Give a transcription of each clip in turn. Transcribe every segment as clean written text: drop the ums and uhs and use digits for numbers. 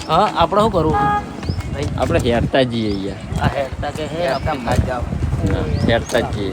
હા આપણે શું કરવું આપણે હેરતા જઈએ યાર. આ હેડતા કે હે આપણે હેરતા જઈએ.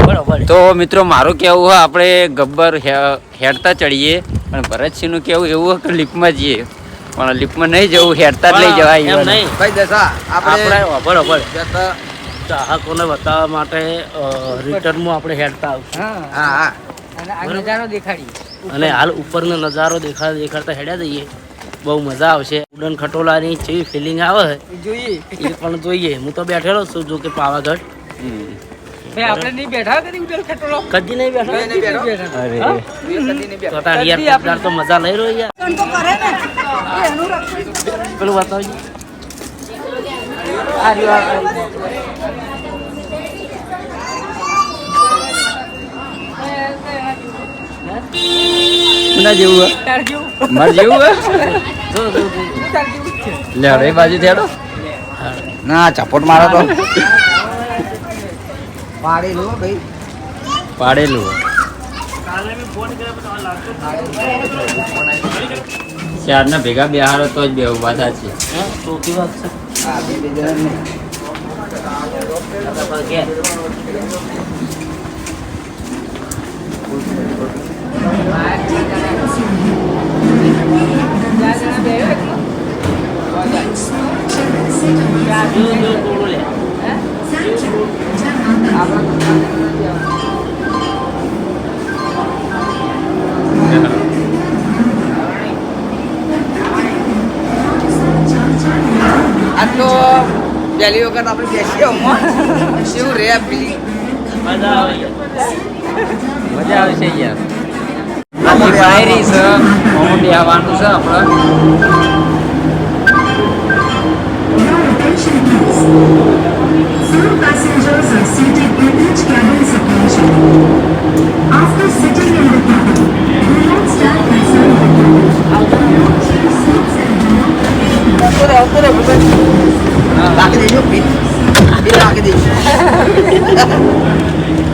બરોબર તો મિત્રો મારું કેવું હોય આપણે ગબ્બર હેરતા ચડીએ અને ભરતસિંહનું કેવું એવું હોય કે લિફ્ટમાં જઈએ પણ લિફ્ટમાં નહીં જવું હેરતા જ લઈ જવાય એમ નહીં ભાઈ દશા આપણે બરોબર જતા ચાહકોને બતાવવા માટે રિટર્નમાં આપણે હેડતા આવશું હા હા નજારો દેખાડી અને હાલ ઉપરનો નજારો દેખાડતા હેડ્યા જઈએ બહુ મજા આવશે ઉડન ખટોલાની જેવી ફિલિંગ આવે જોઈએ એ પણ જોઈએ હું તો બેઠેલો છું જો કે પાવાગઢ ભાઈ આપણે નહીં બેઠા કરી ઉડન ખટોલો કદી નહીં બેઠા નહીં બેઠો. અરે તો તાર યાર કોકદાર તો મજા લઈ રહ્યો યાર પેલું બતાવજો આ રહ્યો ના જેવું હોય તાર જેવું મારે જેવું હોય જો તાર જેવું જ છે લે એ બાજુ થેડો ના ચપોટ મારો તો પાડેલો ભાઈ પાડેલું હોય. ચારના ભેગા બેહારો તો જ બે ઉભા થશે. ચોખ્ખી વાત છે હા બે જણા નહીં આ તો પહેલી વખત આપણે બેસીએ શું રે પેલી મજા આવે મજા આવશે યાર. આની બાયરી છે ઓમ બેહવાનું છે આપણે. Some passengers are seated in each cabin separation. After sitting in the cabin, do not stand inside the cabin. Change seats and do not રાખી દેજો બિલ રાખી દેજો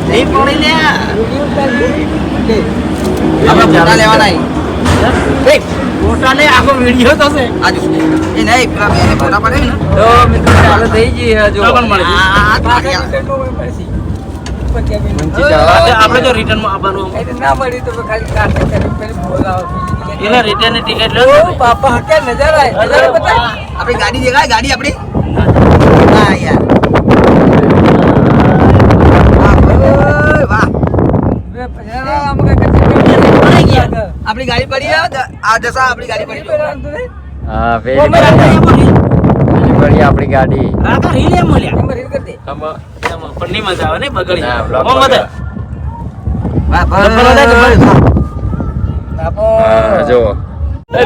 નહીં પડી લે આપણે ફોટા લેવાના ફોટા લે આખો વિડીયો તો છે આજુ એ નહીં પેલા બે ફોટા પડે ને તો મિત્રો ચાલુ થઈ જઈએ જો તો પણ મળે. આપણે જો રિટર્નમાં આવવાનું ના મળી તો ખાલી કાટ કરી પેલી બોલાવો એટલે રિટર્ન ની ટિકિટ લો ઓ બાપા હકે નજારા બતા આપણી ગાડી દેખાય ગાડી આપણી હા યાર વાહ આપણી ગાડી પડી આ દશા આપણી ગાડી પડી હા પેલી પડી આપણી ગાડી. રાતા રીલ એમ મળ્યા પણ નહીં મજા આવે ને બગડી ના, બ્લોક ઓ મદદ હા, જો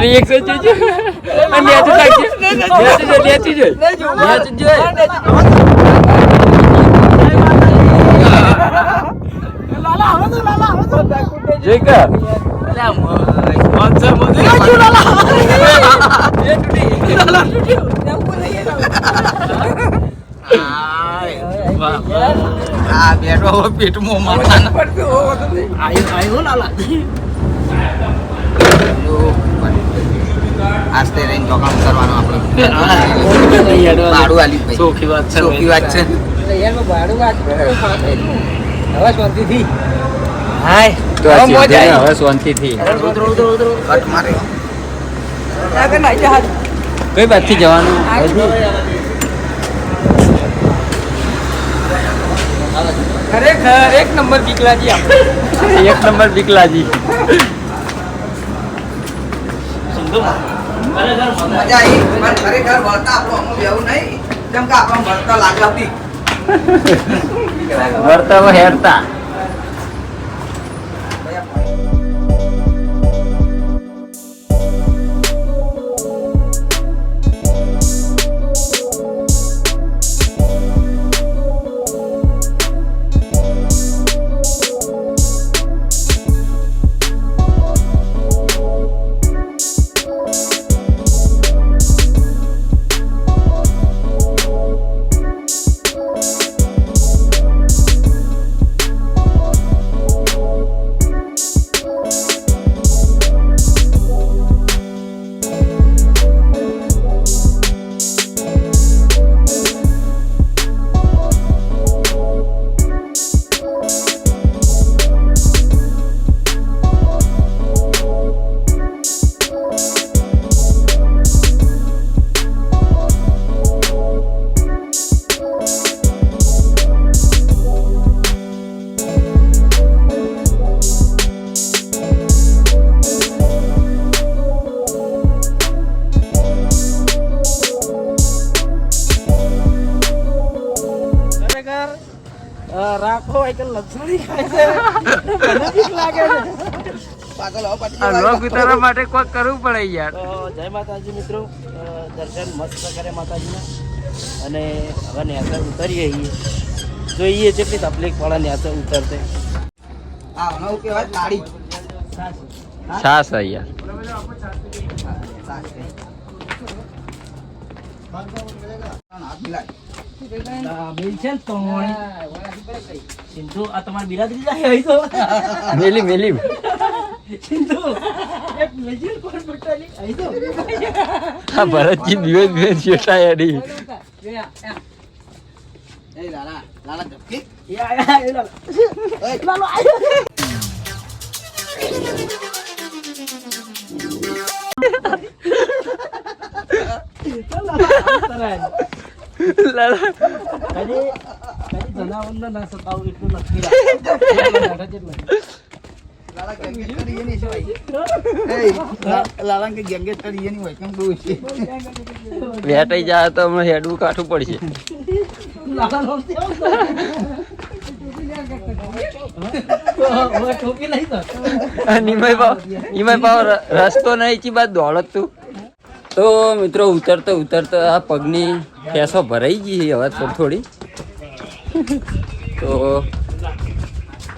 રિએક્શન જોજો મેચ લાગશે મેચ જોઈ કે આ બેઠો પેટમાં મારવાના આયો લાલા આસ્તે રહીને ચોકાણ કરવાનું આપણે ભાડું આલી ભાઈ ચોખ્ખી વાત છે ચોખ્ખી વાત છે ભાડું વાત હવે શાંતિથી હાય તો આ સીધે હવે શાંતિથી કટ મારે કઈ બાજુથી જવાનું ખરેખર એક નંબર બીકલાજી આપણે એક નંબર બીકલાજી. મજા આવી પણ ખરેખર વળતા આપણું અમુક એવું નહીં કેમ કે આપણને વળતા લાગતી વર્તામાં હેરતા હોય કે લક્ષણી ખાય છે મને બીક લાગે છે. પાગલ હવે પટી આ જાય. લોક ઉતારવા માટે કોક કરવું પડે યાર. તો જય માતાજી મિત્રો, દર્શન મસ્ત કરે માતાજીના અને હવે નેચર ઉતરીએ જોઈએ કેટલી તકલીફ પડે નેચર ઉતરતે. આ નવું કહેવાય લાડી. છાસ અહીંયા હાથ મિલાય. બિલ છે ને તો સિંધુ આ તમારી બિરાદરી જાય અહીં તો મેલી સિંધુ એક મેજિલ કોણ બટાલી અહીં તો આ ભરતજી દિવસ જેઠા યારી એ લાલા લાલા ધબકી. એ આયા એ લાલો આયો કદી જનાવરને ના સતાવું એટલું નક્કી રાખે. લાલા ગેંગેસ્ટર ઈ નહીં છે ભાઈ. લાલા કે ગેંગેસ્ટર ઈ નહીં હોય કેમ કહું છે. વેટાઈ જાય તો હમણાં હેડવું કાઠું પડશે. ટોપી લઈ તો નિમય ભાવ રસ્તો નહીં ચી બાદ દોડત તું. તો મિત્રો ઉતરતો આ પગની ફેસો ભરાઈ ગઈ હવે થોડી તો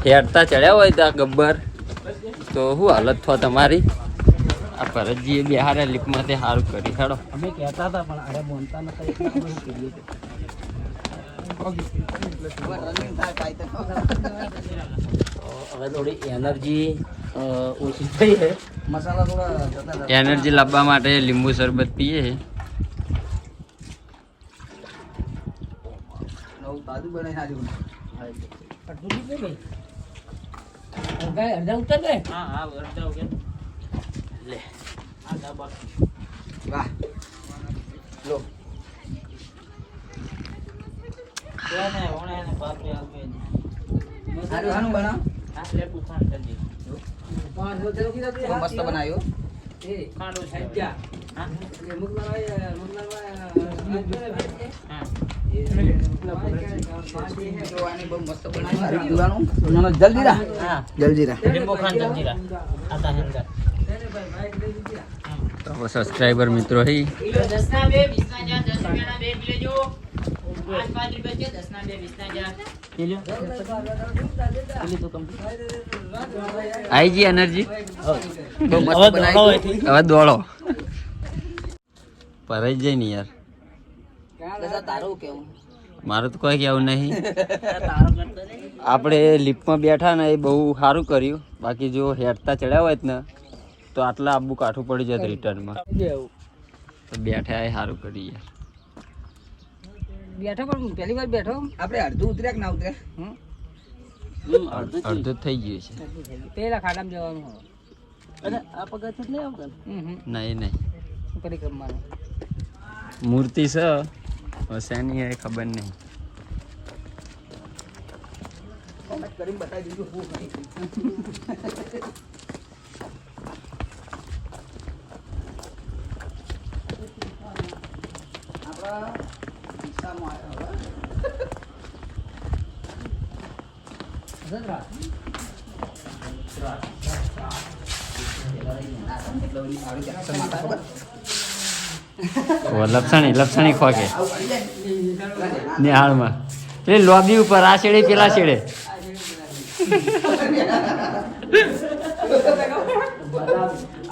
હેડતા ચડ્યા હોય ત્યાં ગબ્બર તો શું હાલત થવા તમારી. આ ભરતજીએ બિહારે લીપમાં તે સારું કરી હેડો. અમે કહેતા હતા પણ અરે બોલતા નતા એટલે અમે શું કરીએ છીએ. રનિંગ થાય કાંઈ તો. હવે થોડી એનર્જી ઓછી થઈ છે. મસાલા થોડા જતા હતા. એનર્જી લાવવા માટે લીંબુ શરબત પીએ. નવું તાજું બનાવીને આજુ. અડધું લીધું ભાઈ. અડધા ઉતર ગયે. હા અડધા ઉતર. લે આ ડાબા. વાહ લો. સારું સારું બનાવ. બહુ મસ્ત બનાવ્યો. તો આની બહુ મસ્ત બનાવ્યું. દીવાનું. જલજીરા. જલજીરા. તો સબસ્ક્રાઈબર મિત્રો હે આઈ જી એનર્જી બહુ મસ્ત બનાવ્યું. હવે દોડો ભરાઈ જાય ને યાર. દાદા તારું કેવું? મારું તો કોઈ કેવું નહીં. આપણે લિફ્ટમાં બેઠા ને એ બહુ સારું કર્યું. બાકી જો હેડતા ચડ્યા હોય ને તો આટલા આબુ કાઠું પડી જાય રિટર્નમાં. તો બેઠા એ સારું કરી યાર. બેઠો પણ પહેલી વાર બેઠો આપણે અડધું ઉતર્યા કે ના ઉતર્યા? અડધું જ થઈ ગયું છે. પેલા ખાડામાં જવાનું હોય. અરે આ પગથિયા નહીં આવતા. નહીં પરિક્રમાનું મૂર્તિ છે શેની એ ખબર નહીં. કોમેન્ટ કરીને બતાવી દીધું હું નહીં. આપણા ખિસ્સામાં આવ્યા લપસણી ખોકે નિહાળમાં એટલે લોબી ઉપર આ છેડે પેલા છેડે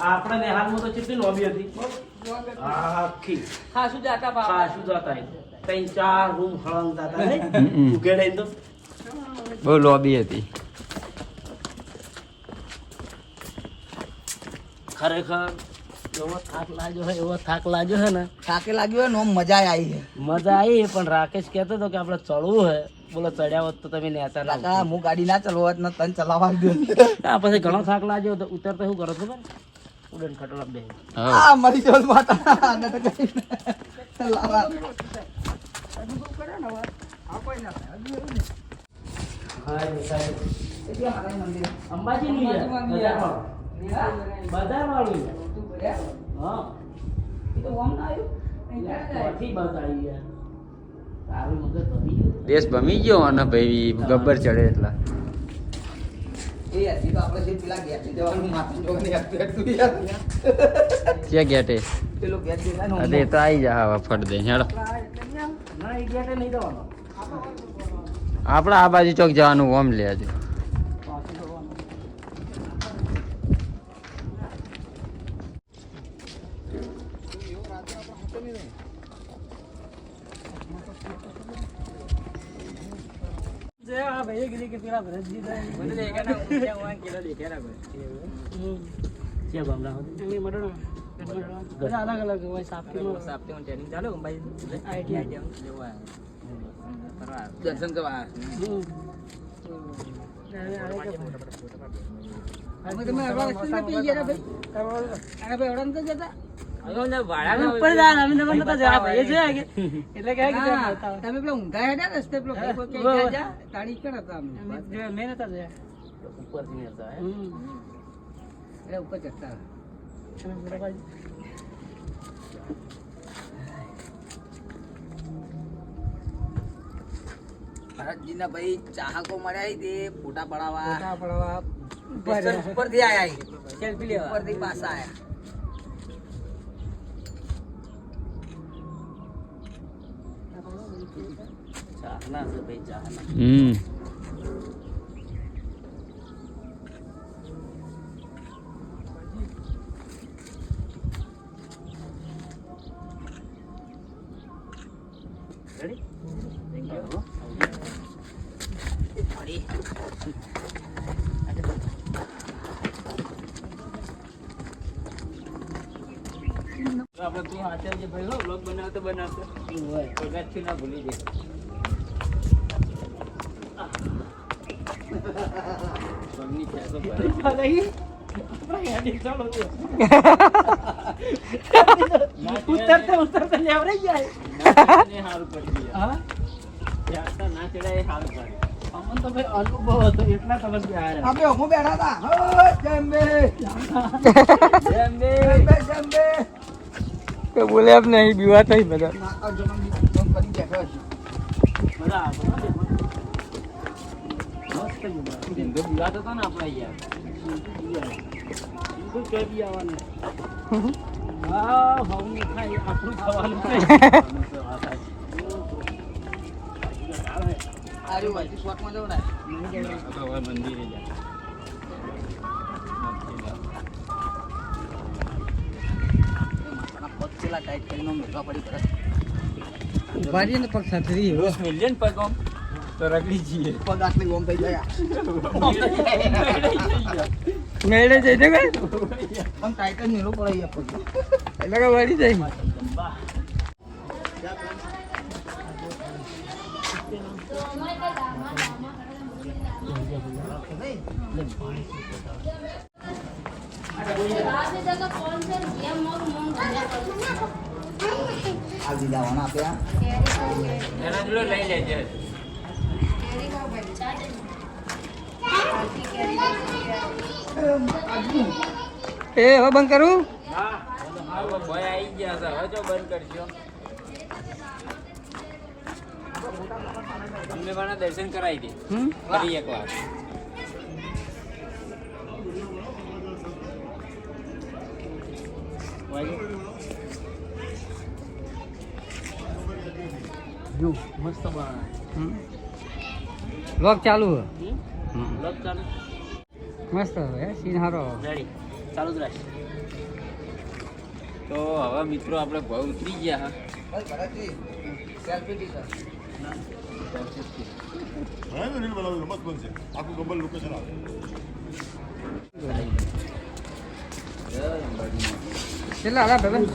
આપણે નેહાલમાં તો કેટલી લોબી હતી આખી હા શું જાતા બાપા ખાસું જતા 3-4 રૂમ હળંગતા હતા ને ઉકેડે તો બહુ લોબી હતી. ખરેખર એવો થાક લાગ્યો છે ને થાકે લાગ્યો હોય ને આમ મજા આવી છે. મજા આવી પણ રાકેશ કહેતો હતો કે આપણે ચડવું હે. બોલો ચડ્યા હોત તો તમે નેતા કાકા હું ગાડી ના ચલાવત ને તને ચલાવવા દો. ના પછી ઘણો થાક લાગ્યો તો ઉતરતા શું કરો ખબર ઉડન ખટોલા બે આ મરી જોલ માતા ને તો કઈ લાવા અંબાજી નું બજાર વાળું હા એ તો ઓમ ના આવ્યું બસ આવી ગયા તારું મગજ ભમી ગયું. દેશ ભમી ગયો અને ભાઈ ગબ્બર ચડે એટલા એ હજી તો આપણે જે પેલા ગેટ જવાનું માથું જોવાની હતું યાર ક્યાં ગેટે પેલો ગેટ દેખાય ને અરે એ તો આવી જા હવે ફટ દે હેડો ના એ ગેટે નહીં જવાનો. આપણે આ બાજુ ચોક જવાનું ઓમ લે હજુ ભૈયા કીધી કે પેલા ભરતજી છે બામલા અલગ અલગ હોય સાપટીમાં ટ્રેનિંગ ચાલુ દર્શન કરવા તમે અડવા રસ્તે ના પી ગયા ભાઈ ભાઈ અડવા નતા જતા તમે પેલા ઊંધા હેડ્યા રસ્તે પેલો તાળી કર હતા મેં નતા ગયા ઉપરથી નહીં હતા, હે? એટલે ઉપર ચડતા ભરતજીના ભાઈ ચાહકો મળ્યા તે ફોટા પડાવવા ફોટા પડવા ઉપરથી આયા સેલ્ફી લેવા ઉપરથી પાછા આયા ચાહના છે ભાઈ, ચાહના. Ready? Thank you. આપણે તું આચાર્ય ભાઈ હો બ્લોગ બનાવતો પગારથી ના ભૂલી જાય પગની ખેંચો ભરે. ઉતરતા લેવરાઈ જાય ને હારું પડી ગયા. ખેંચતા ના ચડાય એ હારું પડે. અમને તો ભાઈ અનુભવ હતો એટલા તમે આવ્યા. આપણે ઓમો બેઠા હતા હો જંબે જેમ બે જંબે કોઈ બોલે આપ નહીં બીવા થઈ બધા નાકા જમણ ફોન કરી બેઠો છે મજા આવે, હો, મસ્ત મજા. ધંધો બીવાતો હતો ને આપણે યાર. બિલકુલ કઈ બી આવવાનું. હા, હવનું થાય, આપણું થવાનું થાય. આરે વાજી શોટમાં જવું ને હવે મંદિરે જા. પગ પેલા ટાઈટ કરીને મેળવા પડી કરે ઉભા રહીએ ને પગ સાથરી રોજ મિલિયન પગ આમ તો રગડી જઈએ. પગ આટલી ગોમ થઈ ગયા મેળે જઈ તો કઈ આમ ટાઈટ જ મેળવું પડે યાર પગ એટલે કે વળી જાય આ દીધા વણ આપ્યા એના જોડે લઈ લેજે. એ હવે બંધ કરું હા હવે ભાઈ આવી ગયા છે. હવે જો બંધ કરજો. અમને મારા દર્શન કરાવી દે ફરી એકવાર. જો મસ્ત બના. વ્લોગ ચાલુ હે લોક ચાલુ. મસ્ત હે સીન હારો રેડી, ચાલુ જ રાખ. તો હવે મિત્રો આપણે ભાવ ઉતરી ગયા હા. ભાઈ Bharatji selfie T sir reel બનાવી મસ્ત બનશે આખું ગબ્બર લોકેશન આવે કેટલા હાલા ભાઈ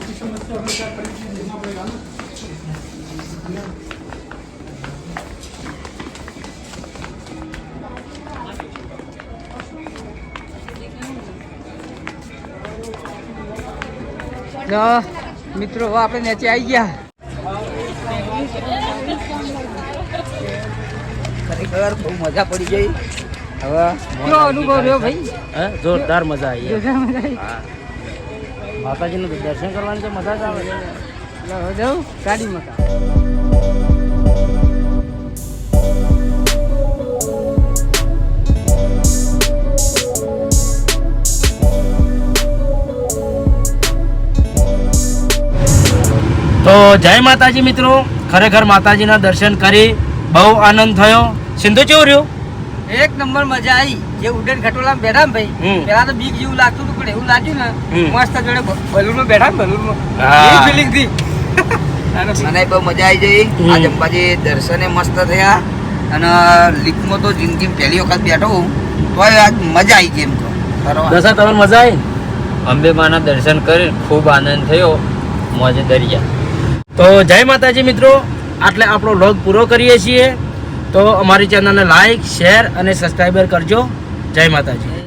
મિત્રો હવે આપણે નીચે આવી ગયા ખરેખર બહુ મજા પડી ગઈ હવે કેવો અનુભવ રહ્યો ભાઈ હે, જોરદાર મજા આવી. જોરદાર મજા આવી. હા, માતાજીનું દર્શન કરવાની તો મજા જ આવે. લો, જાઉં ગાડીમાં તો જય માતાજી મિત્રો, ખરેખર માતાજીના દર્શન કરી બહુ આનંદ થયો. સિંધુ કેવું રહ્યું? એક નંબર મજા આવી. જે ઉડન ખટોલા બેઠા ને ભાઈ, પેલા તો બીક જેવું લાગતું હતું, પણ એવું લાગ્યું ને મસ્ત જોડે બલૂનમાં બેઠા ને બલૂનમાં એ ફિલિંગ થી મને બહુ મજા આવી જઈ. આજ અંબાજી દર્શને મસ્ત થયા અને લીફમાં તો જિંદગીમાં પહેલી વખત બેઠો હું તો આજ મજા આવી ગઈ એમ તો. દશા તમને મજા આવી? અંબે માના દર્શન કરી ખૂબ આનંદ થયો. મોજે દરિયા. તો જય માતાજી મિત્રો, આટલે આપણો વ્લોગ પૂરો કરીએ છીએ. તો અમારી ચેનલને લાઈક, શેર અને સબસ્ક્રાઈબર કરજો. જય માતાજી.